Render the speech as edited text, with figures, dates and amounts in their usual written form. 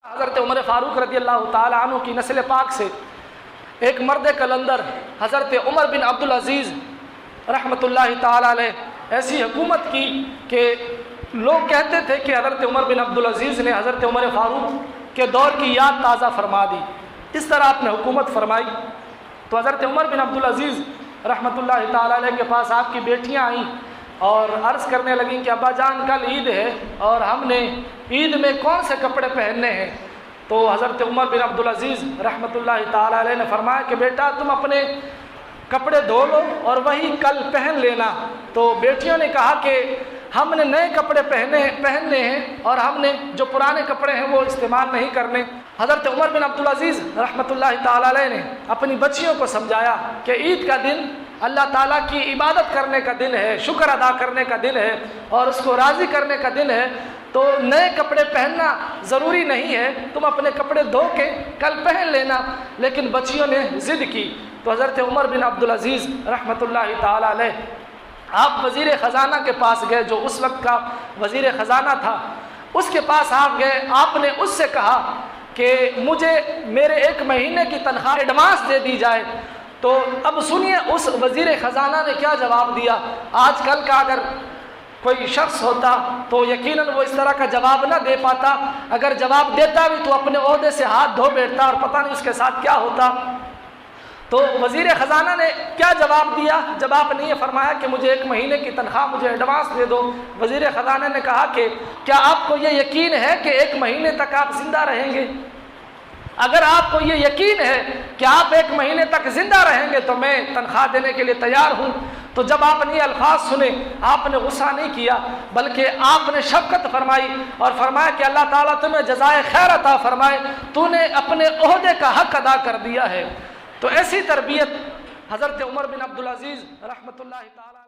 حضرت عمر فاروق رضی اللہ تعالی عنہ کی نسل پاک سے ایک مرد کلندر حضرت عمر بن عبد العزیز رحمۃ اللہ تعالی علیہ ایسی حکومت کی کہ لوگ کہتے تھے کہ حضرت عمر بن عبد العزیز نے حضرت عمر فاروق کے دور کی یاد تازہ فرما دی، اس طرح آپ نے حکومت فرمائی۔ تو حضرت عمر بن عبد العزیز رحمۃ اللہ تعالی علیہ کے پاس آپ کی بیٹیاں آئیں اور عرض کرنے لگیں کہ ابا جان کل عید ہے اور ہم نے عید میں کون سے کپڑے پہننے ہیں؟ تو حضرت عمر بن عبد العزیز رحمۃ اللہ تعالی علیہ نے فرمایا کہ بیٹا تم اپنے کپڑے دھو لو اور وہی کل پہن لینا۔ تو بیٹیوں نے کہا کہ ہم نے نئے کپڑے پہننے ہیں اور ہم نے جو پرانے کپڑے ہیں وہ استعمال نہیں کرنے۔ حضرت عمر بن عبد العزیز رحمۃ اللہ تعالی علیہ نے اپنی بچیوں کو سمجھایا کہ عید کا دن اللہ تعالیٰ کی عبادت کرنے کا دن ہے، شکر ادا کرنے کا دن ہے اور اس کو راضی کرنے کا دن ہے، تو نئے کپڑے پہننا ضروری نہیں ہے، تم اپنے کپڑے دھو کے کل پہن لینا۔ لیکن بچیوں نے ضد کی تو حضرت عمر بن عبد العزیز رحمۃ اللہ تعالی علیہ آپ وزیر خزانہ کے پاس گئے، جو اس وقت کا وزیر خزانہ تھا، اس کے پاس آپ گئے۔ آپ نے اس سے کہا کہ مجھے میرے 1 مہینے کی تنخواہ ایڈوانس دے دی جائے۔ تو اب سنیے اس وزیر خزانہ نے کیا جواب دیا۔ آج کل کا اگر کوئی شخص ہوتا تو یقیناً وہ اس طرح کا جواب نہ دے پاتا، اگر جواب دیتا بھی تو اپنے عہدے سے ہاتھ دھو بیٹھتا اور پتہ نہیں اس کے ساتھ کیا ہوتا۔ تو وزیر خزانہ نے کیا جواب دیا؟ جب آپ نے یہ فرمایا کہ مجھے 1 مہینے کی تنخواہ مجھے ایڈوانس دے دو، وزیر خزانہ نے کہا کہ کیا آپ کو یہ یقین ہے کہ 1 مہینے تک آپ زندہ رہیں گے؟ اگر آپ کو یہ یقین ہے کہ آپ 1 مہینے تک زندہ رہیں گے تو میں تنخواہ دینے کے لیے تیار ہوں۔ تو جب آپ نے یہ الفاظ سنے آپ نے غصہ نہیں کیا بلکہ آپ نے شفقت فرمائی اور فرمایا کہ اللہ تعالیٰ تمہیں جزائے خیر عطا فرمائے، تو نے اپنے عہدے کا حق ادا کر دیا ہے۔ تو ایسی تربیت حضرت عمر بن عبد العزیز رحمۃ اللہ تعالی